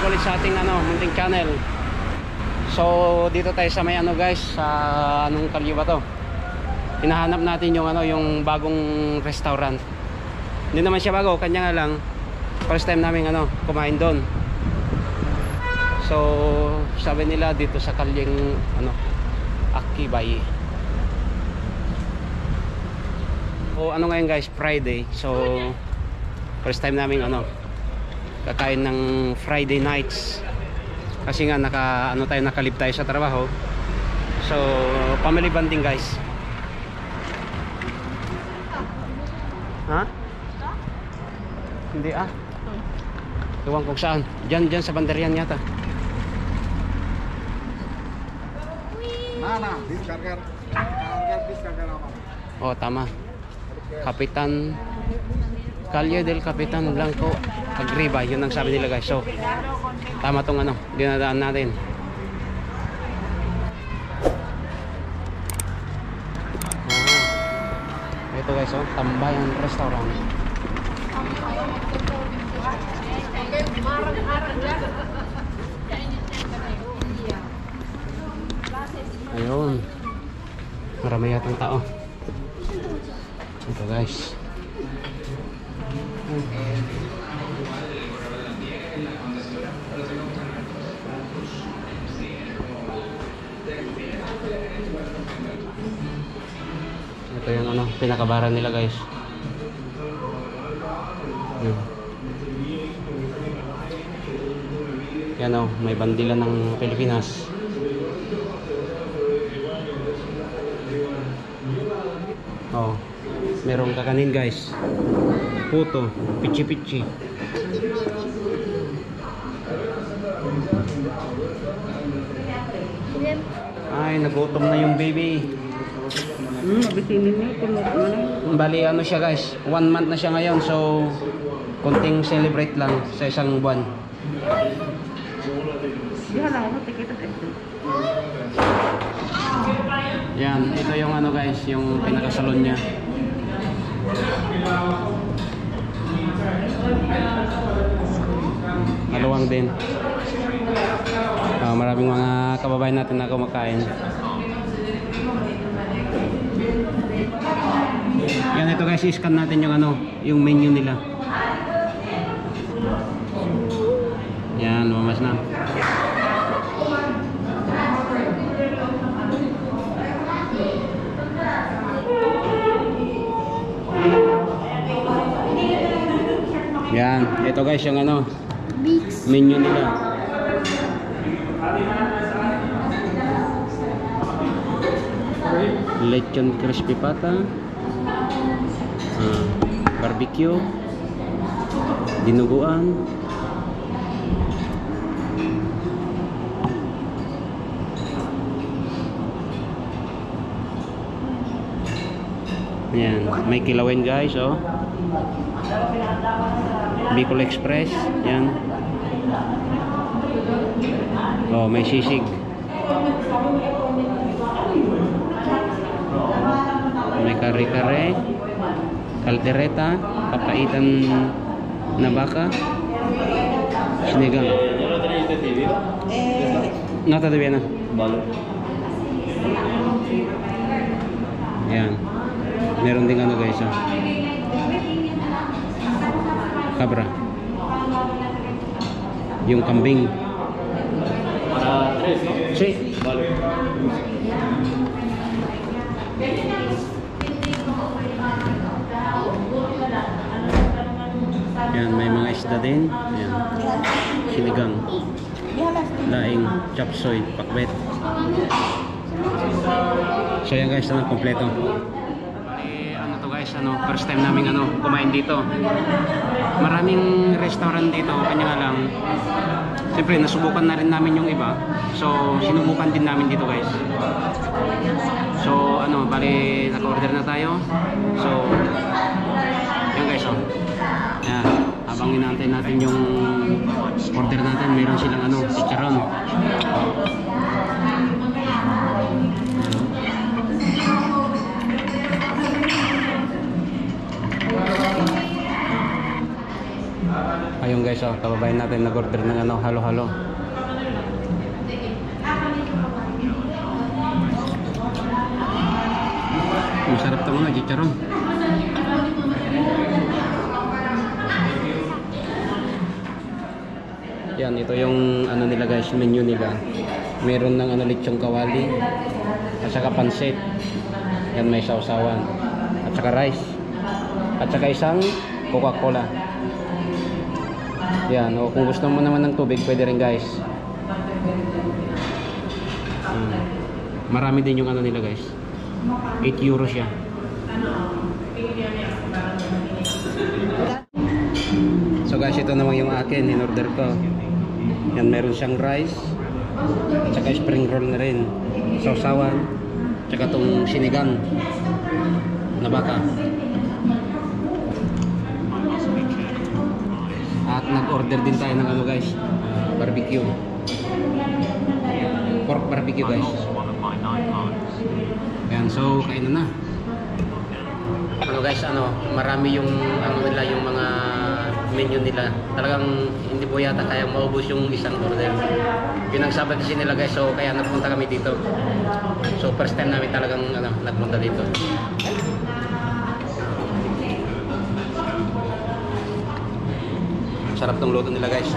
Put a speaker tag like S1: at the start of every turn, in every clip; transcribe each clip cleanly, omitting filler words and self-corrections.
S1: ulit sa ating munting channel. So dito tayo sa may guys, sa anong kalye ba to? Hinahanap natin yung yung bagong restaurant. Hindi naman siya bago, kanya nga lang first time namin kumain doon. So sabi nila dito sa kalyeng Akibay. O ngayon guys, Friday. So first time namin kakain ng Friday nights. Kasi nga nakalib tayo sa trabaho. So family bonding guys. Ha? Hindi Iwan kung saan. Diyan sa banderian yata.
S2: Mana? Diskargar apa?
S1: Oh tama. Kapitan Calle del Capitan Blanco Agriba, yun ang sabi nila guys. So tama tong dinadaan natin. Ito guys, Tambayan Restaurant. Ayun, marami yatang tao. Ito guys. Ito yung pinakabaran nila guys. Yan may bandila ng Pilipinas. Merong kakanin guys. Puto, pichi-pichi. Ay, nagutom na yung baby. Bali siya guys, 1 month na siya ngayon. So konting celebrate lang sa isang buwan. Yan, ito yung guys, yung pinakasalon niya. Maluwang din. Maraming mga kababayan natin na kumakain. Yan, ito guys, i-scan natin yung menu nila. Yan, lumabas na. Yan, ito guys yung menu nila. Lechon crispy pata, barbecue, dinuguan, yan, may kilawin guys. Bicol Express, yan. May sisig. May kare-kare, kaldereta, papaitan na baka, sinigang. Nata de Viena. Yan. Meron din guys, cabra. Yung kambing.
S2: Para 3, no?
S1: Sí.
S2: Vale.
S1: Yan, may mga isda din. Yan. Sinigang. Laing, chopsoy, pakbet. So yan guys, kompleto. Guys, first time namin kumain dito. Maraming restaurant dito, kanya nga lang. Siyempre, nasubukan na rin namin yung iba. So, sinubukan din namin dito guys. So, bali, naka-order na tayo. So, yan guys, yan. Habang inaantay natin yung order natin, mayroon silang chicharon. Ayun guys, oh, kababayan natin nag-order ng ano, halo-halo. Masarap to mga chicharon. Yan, ito yung ano nila guys, menu nila. Meron ng ano, lechong kawali at saka pansit. Yan, may sausawan at saka rice at saka isang Coca-Cola. Yan, o kung gusto mo naman ng tubig, pwede rin guys. Marami din yung ano nila guys. 8 euro siya. So guys, ito naman yung akin, in-order ko. Yan, meron siyang rice at saka spring roll na rin, sausawan, tsaka itong sinigang na baka. At nag-order din tayo ng ano guys, barbecue, pork barbecue guys. Yan, so kain na. Ano guys, ano, marami yung ano nila, yung mga menu nila. Talagang hindi po yata kaya maubos yung isang order. Yun ang sabi kasi nila guys, so kaya nagpunta kami dito. So first time namin talagang ano, nagpunta dito. Sarap tong luto nila guys.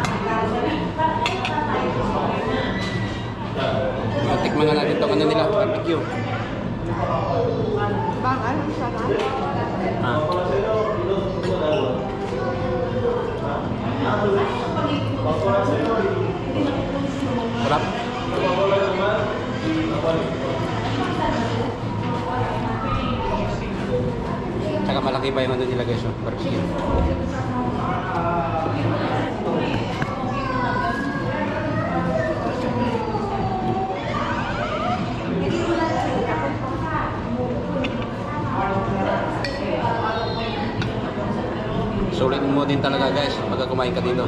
S1: Tikman nga natin tong ano nila, barbecue.
S3: Bang, anong sarap?
S1: Sarap. Tsaka malaki pa yung ano nila guys, oh, barbecue. Sulit mo din talaga guys pagka kumain ka dito.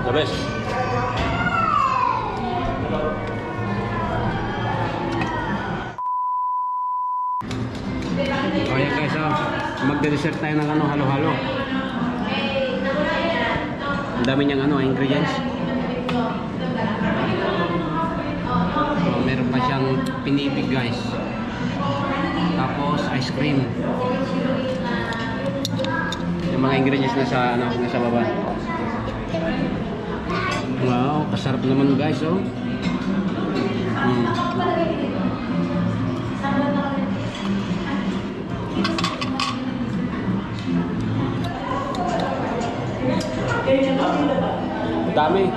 S1: The best. Ayan guys, magde-dessert tayo ng ano, halo-halo. Ang dami niyang ano, ingredients. So, meron pa siyang pinipig guys. Tapos ice cream. Yung mga ingredients na sa ano, nasa baba. Wow, kasarap naman guys, oh. Dami.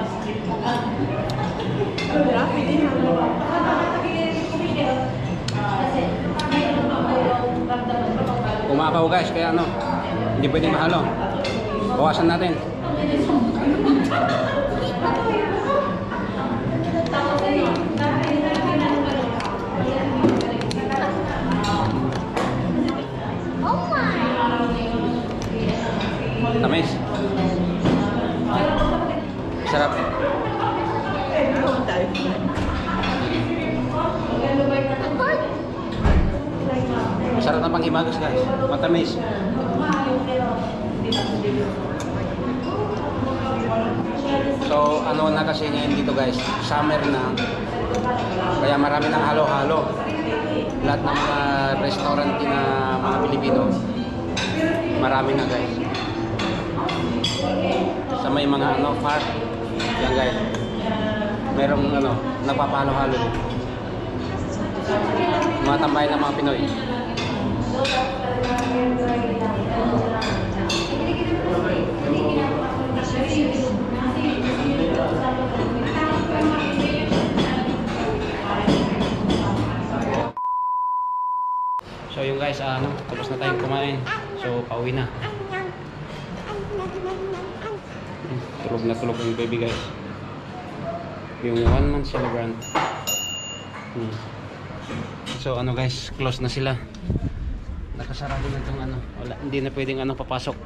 S1: Kumakaw guys, kaya ano, hindi pwedeng mahalo. Bawasan natin. Tamis. Sarap. Masarap na panghimagas guys. Matamis. So ano na kasi ngayon dito guys, summer na. Kaya marami ng halo-halo. Lahat ng mga restaurant na mga Pilipino, marami na guys. Sa may mga ano, park. Yan guys. Merong ano, nagpapahalo-halo. Mga tambayan ng mga Pinoy. So yung guys, ano, tapos na tayong kumain. So pauwi na. Tulog na tulog yung baby guys. Yung 1 month celebrant. So ano guys, close na sila. nakasarado na itong ano, wala, hindi na pwedeng ano papasok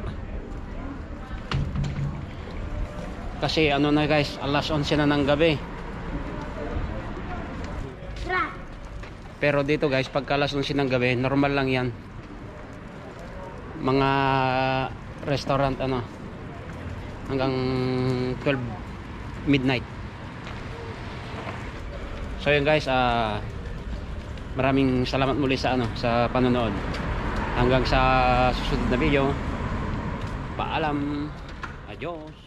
S1: kasi ano na guys, alas 11 na ng gabi. Pero dito guys, pagka alas 11 ng gabi, normal lang yan mga restaurant ano hanggang 12 midnight. So yun guys, maraming salamat muli sa ano, sa panonood. Hanggang sa susunod na video. Paalam. Adios.